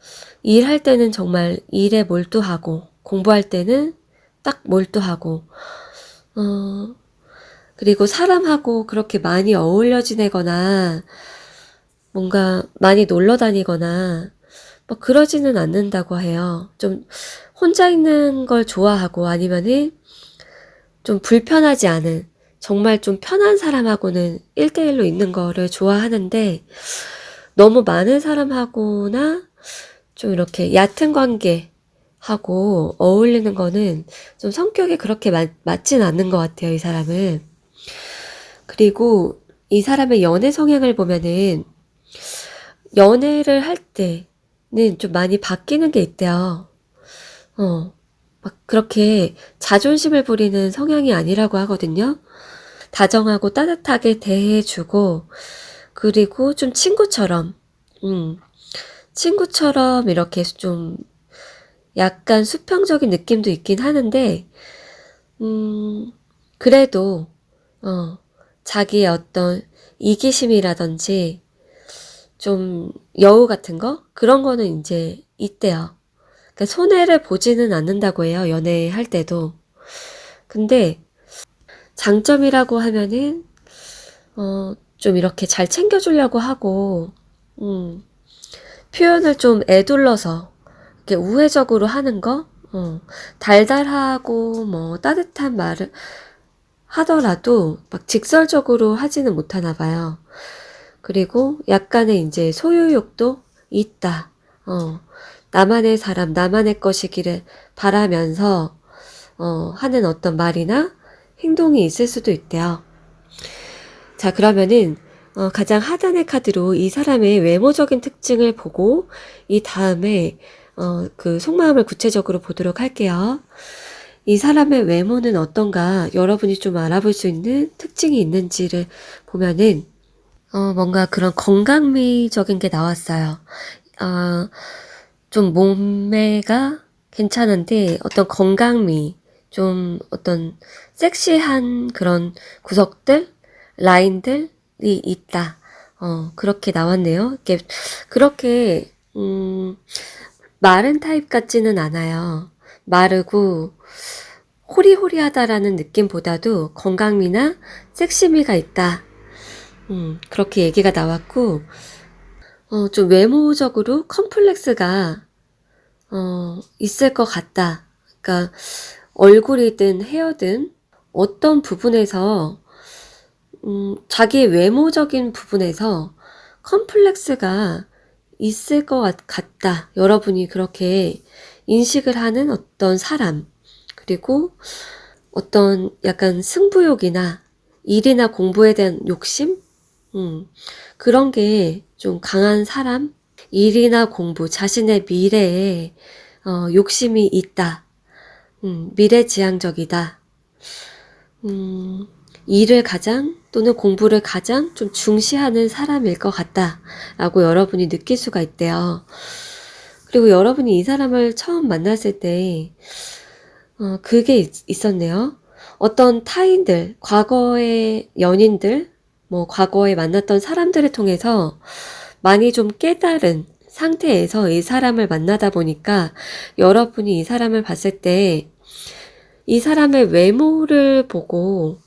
일할 때는 정말 일에 몰두하고, 공부할 때는 딱 몰두하고, 그리고 사람하고 그렇게 많이 어울려 지내거나, 뭔가 많이 놀러 다니거나, 뭐 그러지는 않는다고 해요. 좀 혼자 있는 걸 좋아하고, 아니면은 좀 불편하지 않은, 정말 좀 편한 사람하고는 1대1로 있는 거를 좋아하는데, 너무 많은 사람하고나 좀 이렇게 얕은 관계하고 어울리는 거는 좀 성격이 그렇게 맞진 않는 것 같아요, 이 사람은. 그리고 이 사람의 연애 성향을 보면은 연애를 할 때는 좀 많이 바뀌는 게 있대요. 막 그렇게 자존심을 부리는 성향이 아니라고 하거든요. 다정하고 따뜻하게 대해주고, 그리고 좀 친구처럼 이렇게 좀 약간 수평적인 느낌도 있긴 하는데, 그래도, 자기의 어떤 이기심이라든지, 좀 여우 같은 거? 그런 거는 이제 있대요. 그러니까 손해를 보지는 않는다고 해요, 연애할 때도. 근데 장점이라고 하면은, 좀 이렇게 잘 챙겨주려고 하고, 표현을 좀 애둘러서, 이렇게 우회적으로 하는 거? 달달하고, 뭐, 따뜻한 말을 하더라도, 막 직설적으로 하지는 못하나 봐요. 그리고 약간의 이제 소유욕도 있다. 나만의 사람, 나만의 것이기를 바라면서, 하는 어떤 말이나 행동이 있을 수도 있대요. 자, 그러면은, 가장 하단의 카드로 이 사람의 외모적인 특징을 보고, 이 다음에, 그 속마음을 구체적으로 보도록 할게요. 이 사람의 외모는 어떤가 여러분이 좀 알아볼 수 있는 특징이 있는지를 보면은, 뭔가 그런 건강미적인 게 나왔어요. 어, 좀 몸매가 괜찮은데 어떤 건강미, 좀 어떤 섹시한 그런 구석들, 라인들이 있다. 그렇게 나왔네요. 그렇게, 마른 타입 같지는 않아요. 마르고 호리호리하다라는 느낌보다도 건강미나 섹시미가 있다. 그렇게 얘기가 나왔고, 좀 외모적으로 컴플렉스가, 있을 것 같다. 그러니까 얼굴이든 헤어든 어떤 부분에서, 자기의 외모적인 부분에서 컴플렉스가 있을 것 같다. 여러분이 그렇게 인식을 하는 어떤 사람, 그리고 어떤 약간 승부욕이나 일이나 공부에 대한 욕심? 그런 게 좀 강한 사람? 일이나 공부, 자신의 미래에 욕심이 있다. 미래지향적이다. 일을 가장 또는 공부를 가장 좀 중시하는 사람일 것 같다라고 여러분이 느낄 수가 있대요. 그리고 여러분이 이 사람을 처음 만났을 때 그게 있었네요. 어떤 타인들, 과거의 연인들, 뭐 과거에 만났던 사람들을 통해서 많이 좀 깨달은 상태에서 이 사람을 만나다 보니까 여러분이 이 사람을 봤을 때 이 사람의 외모를 보고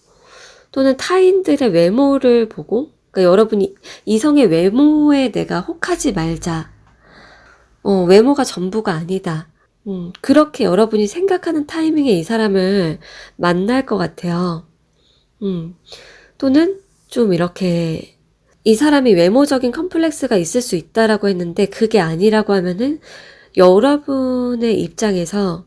또는 타인들의 외모를 보고, 그러니까 여러분이 이성의 외모에 내가 혹하지 말자. 외모가 전부가 아니다. 그렇게 여러분이 생각하는 타이밍에 이 사람을 만날 것 같아요. 또는 좀 이렇게 이 사람이 외모적인 컴플렉스가 있을 수 있다라고 했는데 그게 아니라고 하면은 여러분의 입장에서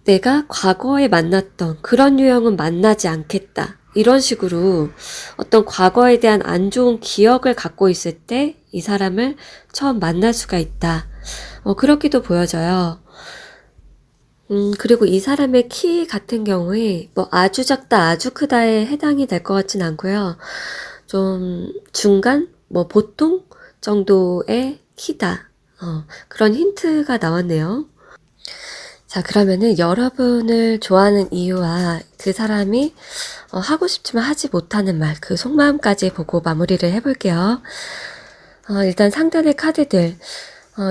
내가 과거에 만났던 그런 유형은 만나지 않겠다. 이런 식으로 어떤 과거에 대한 안 좋은 기억을 갖고 있을 때 이 사람을 처음 만날 수가 있다. 그렇게도 보여져요. 그리고 이 사람의 키 같은 경우에 뭐 아주 작다, 아주 크다에 해당이 될 것 같진 않고요. 좀 중간, 뭐 보통 정도의 키다. 그런 힌트가 나왔네요. 자, 그러면은 여러분을 좋아하는 이유와 그 사람이 하고 싶지만 하지 못하는 말, 그 속마음까지 보고 마무리를 해볼게요. 일단 상단의 카드들.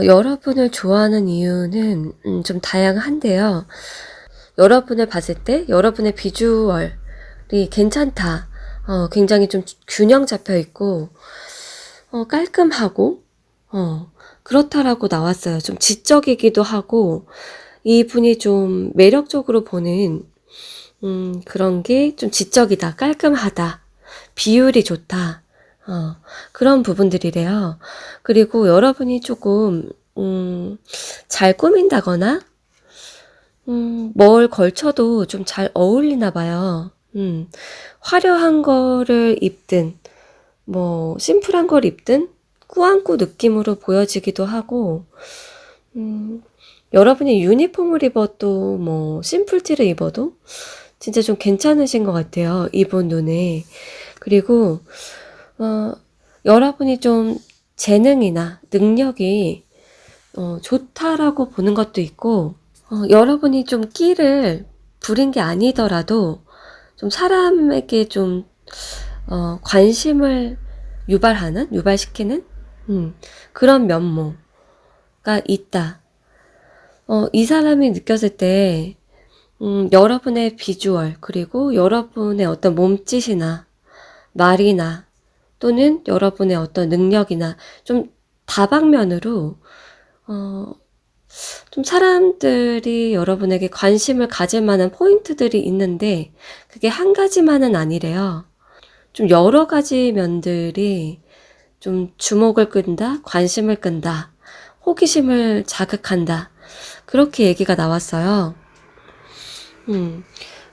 여러분을 좋아하는 이유는 좀 다양한데요. 여러분을 봤을 때 여러분의 비주얼이 괜찮다. 굉장히 좀 균형 잡혀 있고 깔끔하고 그렇다라고 나왔어요. 좀 지적이기도 하고 이분이 좀 매력적으로 보는 그런 게 좀 지적이다, 깔끔하다, 비율이 좋다. 그런 부분들이래요. 그리고 여러분이 조금 잘 꾸민다거나 뭘 걸쳐도 좀 잘 어울리나 봐요. 화려한 거를 입든 뭐 심플한 걸 입든 꾸안꾸 느낌으로 보여지기도 하고 여러분이 유니폼을 입어도 뭐 심플티를 입어도 진짜 좀 괜찮으신 것 같아요. 이분 눈에. 그리고 여러분이 좀 재능이나 능력이 좋다라고 보는 것도 있고 여러분이 좀 끼를 부린 게 아니더라도 좀 사람에게 좀 관심을 유발시키는 그런 면모가 있다. 이 사람이 느꼈을 때 여러분의 비주얼 그리고 여러분의 어떤 몸짓이나 말이나 또는 여러분의 어떤 능력이나 좀 다방면으로 좀 사람들이 여러분에게 관심을 가질 만한 포인트들이 있는데 그게 한 가지만은 아니래요. 좀 여러 가지 면들이 좀 주목을 끈다, 관심을 끈다, 호기심을 자극한다. 그렇게 얘기가 나왔어요.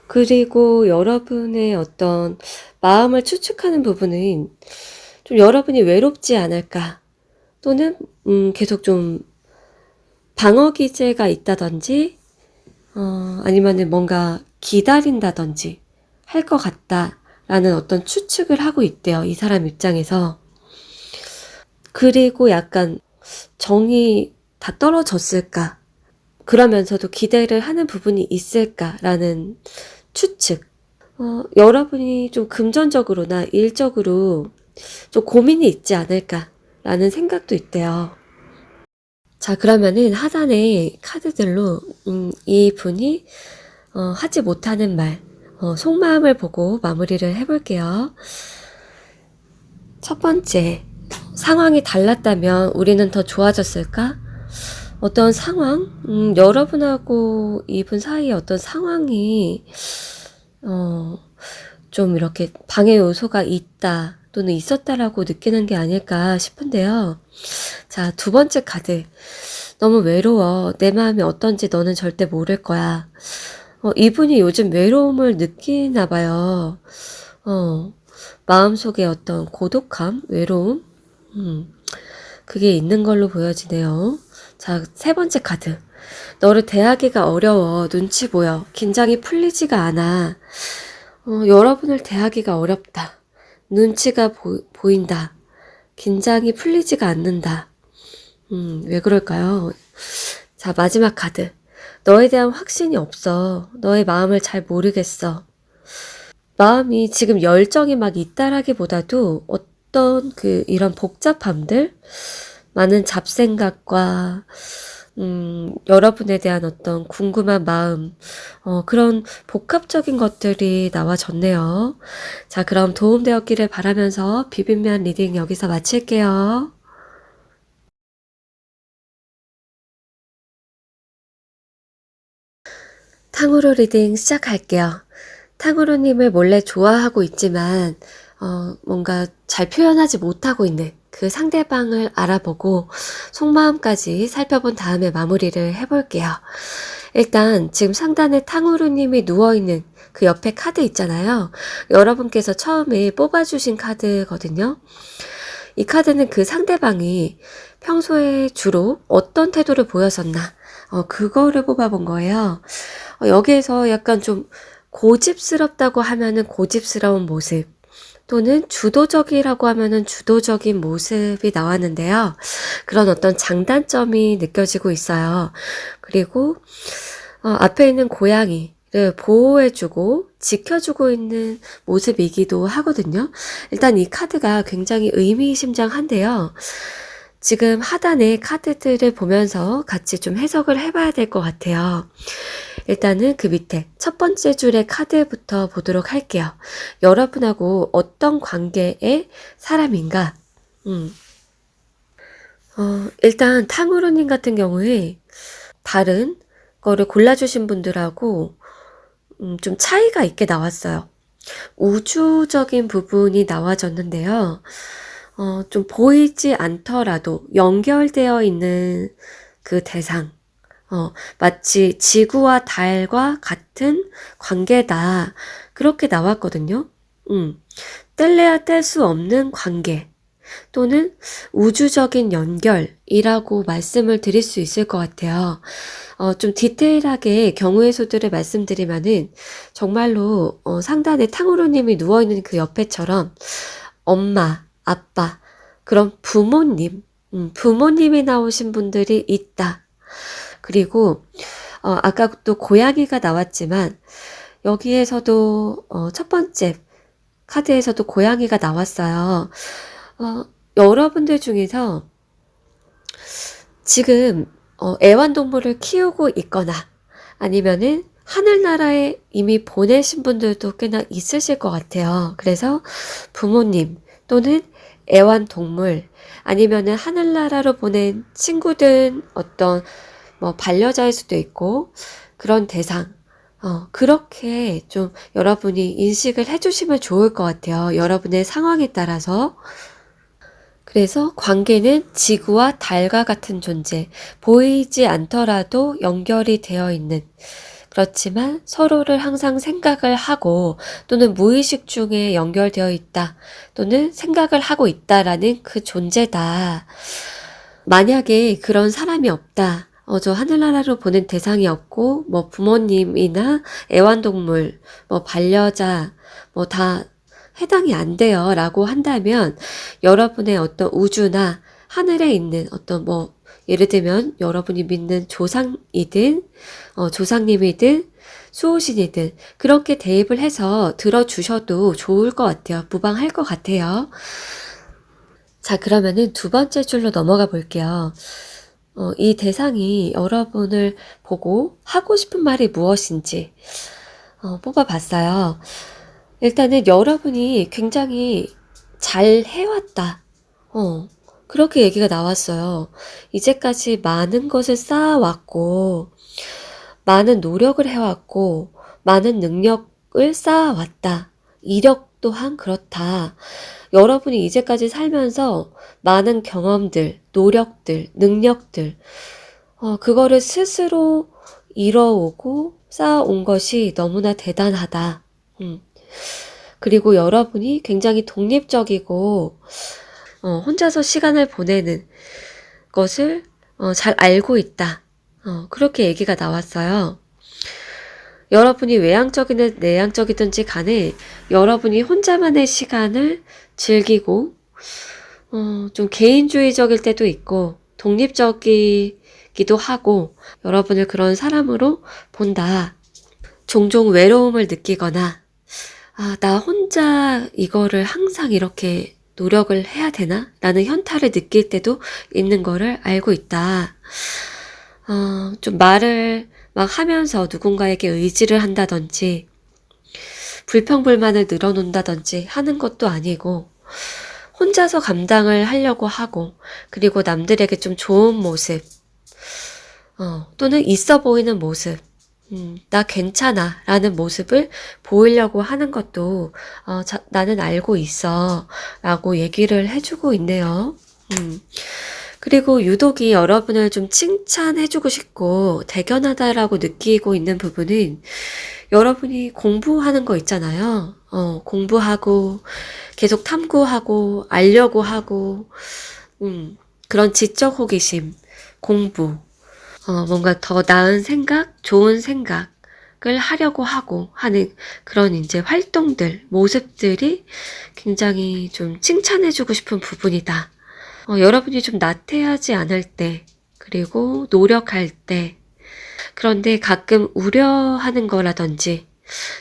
그리고 여러분의 어떤 마음을 추측하는 부분은 좀 여러분이 외롭지 않을까 또는 계속 좀 방어 기제가 있다든지 아니면은 뭔가 기다린다든지 할 것 같다라는 어떤 추측을 하고 있대요. 이 사람 입장에서. 그리고 약간 정이 다 떨어졌을까? 그러면서도 기대를 하는 부분이 있을까라는 추측. 여러분이 좀 금전적으로나 일적으로 좀 고민이 있지 않을까라는 생각도 있대요. 자, 그러면은 하단의 카드들로 이분이 하지 못하는 말, 속마음을 보고 마무리를 해볼게요. 첫 번째, 상황이 달랐다면 우리는 더 좋아졌을까? 어떤 상황? 여러분하고 이분 사이에 어떤 상황이 좀 이렇게 방해 요소가 있다 또는 있었다라고 느끼는 게 아닐까 싶은데요. 자, 두 번째 카드. 너무 외로워. 내 마음이 어떤지 너는 절대 모를 거야. 이분이 요즘 외로움을 느끼나 봐요. 마음속에 어떤 고독함, 외로움, 그게 있는 걸로 보여지네요. 자, 세 번째 카드. 너를 대하기가 어려워. 눈치 보여. 긴장이 풀리지가 않아. 여러분을 대하기가 어렵다. 눈치가 보인다. 긴장이 풀리지가 않는다. 왜 그럴까요? 자, 마지막 카드. 너에 대한 확신이 없어. 너의 마음을 잘 모르겠어. 마음이 지금 열정이 막 있다라기보다도 어떤 이런 복잡함들, 많은 잡생각과 여러분에 대한 어떤 궁금한 마음, 그런 복합적인 것들이 나와졌네요. 자, 그럼 도움되었기를 바라면서 비빔면 리딩 여기서 마칠게요. 탕후루 리딩 시작할게요. 탕후루님을 몰래 좋아하고 있지만 뭔가 잘 표현하지 못하고 있는 그 상대방을 알아보고 속마음까지 살펴본 다음에 마무리를 해볼게요. 일단 지금 상단에 탕후루님이 누워있는 그 옆에 카드 있잖아요. 여러분께서 처음에 뽑아주신 카드거든요. 이 카드는 그 상대방이 평소에 주로 어떤 태도를 보였었나 그거를 뽑아본 거예요. 여기에서 약간 좀 고집스럽다고 하면은 고집스러운 모습 또는 주도적이라고 하면은 주도적인 모습이 나왔는데요. 그런 어떤 장단점이 느껴지고 있어요. 그리고 앞에 있는 고양이를 보호해주고 지켜주고 있는 모습이기도 하거든요. 일단 이 카드가 굉장히 의미심장한데요. 지금 하단의 카드들을 보면서 같이 좀 해석을 해봐야 될 것 같아요. 일단은 그 밑에 첫 번째 줄의 카드부터 보도록 할게요. 여러분하고 어떤 관계의 사람인가? 일단 탕후루님 같은 경우에 다른 거를 골라주신 분들하고 좀 차이가 있게 나왔어요. 우주적인 부분이 나와졌는데요. 좀 보이지 않더라도 연결되어 있는 그 대상, 마치 지구와 달과 같은 관계다. 그렇게 나왔거든요. 뗄래야 뗄 수 없는 관계 또는 우주적인 연결이라고 말씀을 드릴 수 있을 것 같아요. 좀 디테일하게 경우의 수들을 말씀드리면은 정말로 상단에 탕후루님이 누워있는 그 옆에처럼 엄마, 아빠, 그런 부모님, 부모님이 나오신 분들이 있다. 그리고 아까 또 고양이가 나왔지만 여기에서도 첫 번째 카드에서도 고양이가 나왔어요. 여러분들 중에서 지금 애완동물을 키우고 있거나 아니면은 하늘나라에 이미 보내신 분들도 꽤나 있으실 것 같아요. 그래서 부모님 또는 애완동물 아니면은 하늘나라로 보낸 친구든 어떤 뭐 반려자일 수도 있고 그런 대상 그렇게 좀 여러분이 인식을 해주시면 좋을 것 같아요. 여러분의 상황에 따라서. 그래서 관계는 지구와 달과 같은 존재, 보이지 않더라도 연결이 되어 있는, 그렇지만 서로를 항상 생각을 하고 또는 무의식 중에 연결되어 있다 또는 생각을 하고 있다라는 그 존재다. 만약에 그런 사람이 없다. 저 하늘나라로 보낸 대상이 없고 뭐 부모님이나 애완동물, 뭐 반려자 뭐 다 해당이 안 돼요 라고 한다면 여러분의 어떤 우주나 하늘에 있는 어떤 예를 들면 여러분이 믿는 조상이든 조상님이든 수호신이든 그렇게 대입을 해서 들어주셔도 좋을 것 같아요. 무방할 것 같아요. 자, 그러면은 두 번째 줄로 넘어가 볼게요. 이 대상이 여러분을 보고 하고 싶은 말이 무엇인지 뽑아봤어요. 일단은 여러분이 굉장히 잘 해왔다. 그렇게 얘기가 나왔어요. 이제까지 많은 것을 쌓아왔고, 많은 노력을 해왔고, 많은 능력을 쌓아왔다. 이력 또한 그렇다. 여러분이 이제까지 살면서 많은 경험들, 노력들, 능력들, 그거를 스스로 이뤄오고 쌓아온 것이 너무나 대단하다. 그리고 여러분이 굉장히 독립적이고, 혼자서 시간을 보내는 것을 잘 알고 있다. 그렇게 얘기가 나왔어요. 여러분이 외향적이든 내향적이든지 간에 여러분이 혼자만의 시간을 즐기고 좀 개인주의적일 때도 있고 독립적이기도 하고 여러분을 그런 사람으로 본다. 종종 외로움을 느끼거나 나 혼자 이거를 항상 이렇게 노력을 해야 되나? 라는 현타를 느낄 때도 있는 거를 알고 있다. 좀 말을 막 하면서 누군가에게 의지를 한다든지 불평불만을 늘어놓는다든지 하는 것도 아니고 혼자서 감당을 하려고 하고 그리고 남들에게 좀 좋은 모습 또는 있어 보이는 모습 나 괜찮아 라는 모습을 보이려고 하는 것도 나는 알고 있어 라고 얘기를 해주고 있네요. 그리고 유독이 여러분을 좀 칭찬해주고 싶고 대견하다라고 느끼고 있는 부분은 여러분이 공부하는 거 있잖아요. 공부하고 계속 탐구하고 알려고 하고 그런 지적 호기심, 공부 뭔가 더 나은 생각, 좋은 생각을 하려고 하고 하는 그런 이제 활동들, 모습들이 굉장히 좀 칭찬해주고 싶은 부분이다. 여러분이 좀 나태하지 않을 때, 그리고 노력할 때, 그런데 가끔 우려하는 거라든지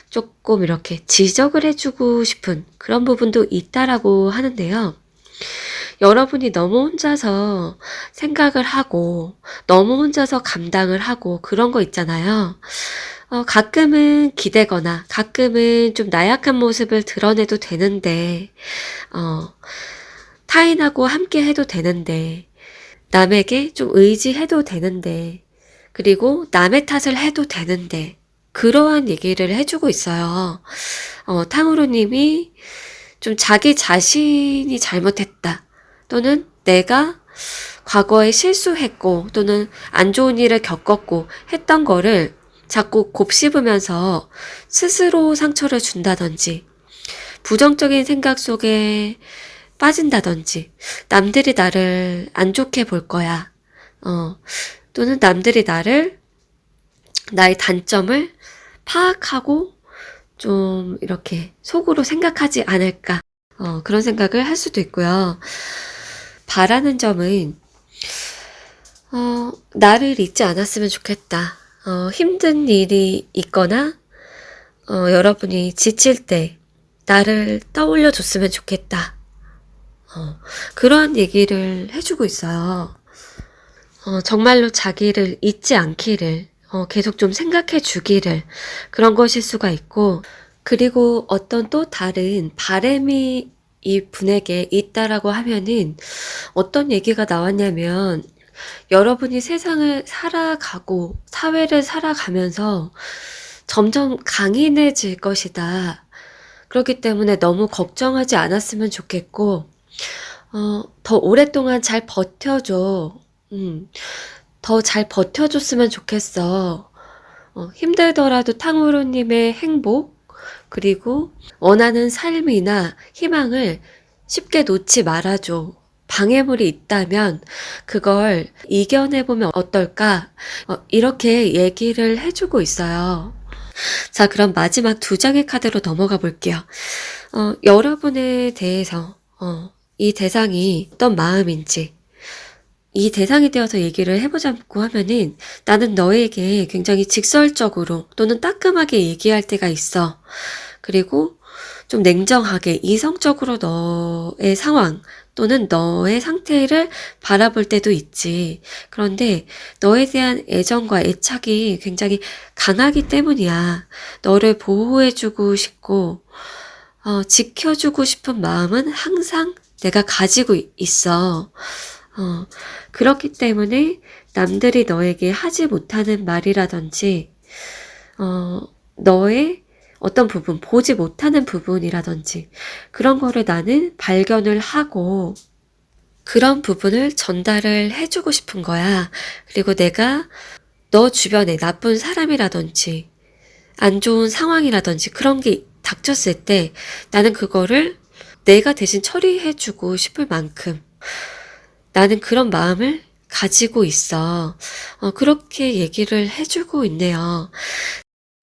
조금 이렇게 지적을 해주고 싶은 그런 부분도 있다라고 하는데요. 여러분이 너무 혼자서 생각을 하고 너무 혼자서 감당을 하고 그런 거 있잖아요. 가끔은 기대거나 가끔은 좀 나약한 모습을 드러내도 되는데 타인하고 함께 해도 되는데 남에게 좀 의지해도 되는데 그리고 남의 탓을 해도 되는데 그러한 얘기를 해주고 있어요. 탕후루님이 좀 자기 자신이 잘못했다. 또는 내가 과거에 실수했고 또는 안 좋은 일을 겪었고 했던 거를 자꾸 곱씹으면서 스스로 상처를 준다든지 부정적인 생각 속에 빠진다든지 남들이 나를 안 좋게 볼 거야. 또는 남들이 나의 단점을 파악하고 좀 이렇게 속으로 생각하지 않을까. 그런 생각을 할 수도 있고요. 바라는 점은 나를 잊지 않았으면 좋겠다. 힘든 일이 있거나 여러분이 지칠 때 나를 떠올려 줬으면 좋겠다. 그러한 얘기를 해주고 있어요. 정말로 자기를 잊지 않기를 계속 좀 생각해 주기를 그런 것일 수가 있고 그리고 어떤 또 다른 바람이 이 분에게 있다라고 하면은 어떤 얘기가 나왔냐면 여러분이 세상을 살아가고 사회를 살아가면서 점점 강인해질 것이다. 그렇기 때문에 너무 걱정하지 않았으면 좋겠고 더 오랫동안 잘 버텨줘. 더 잘 버텨줬으면 좋겠어. 힘들더라도 탕후루님의 행복 그리고 원하는 삶이나 희망을 쉽게 놓지 말아줘. 방해물이 있다면 그걸 이겨내보면 어떨까? 이렇게 얘기를 해주고 있어요. 자, 그럼 마지막 두 장의 카드로 넘어가 볼게요. 여러분에 대해서 이 대상이 어떤 마음인지 이 대상이 되어서 얘기를 해보자고 하면은 나는 너에게 굉장히 직설적으로 또는 따끔하게 얘기할 때가 있어. 그리고 좀 냉정하게 이성적으로 너의 상황 또는 너의 상태를 바라볼 때도 있지. 그런데 너에 대한 애정과 애착이 굉장히 강하기 때문이야. 너를 보호해주고 싶고, 지켜주고 싶은 마음은 항상 내가 가지고 있어. 그렇기 때문에 남들이 너에게 하지 못하는 말이라든지, 너의 어떤 부분, 보지 못하는 부분이라든지, 그런 거를 나는 발견을 하고, 그런 부분을 전달을 해주고 싶은 거야. 그리고 내가 너 주변에 나쁜 사람이라든지, 안 좋은 상황이라든지 그런 게 닥쳤을 때 나는 그거를 내가 대신 처리해주고 싶을 만큼 나는 그런 마음을 가지고 있어. 그렇게 얘기를 해주고 있네요.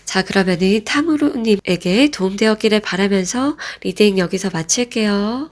자, 그러면은 탕후루님에게 도움되었기를 바라면서 리딩 여기서 마칠게요.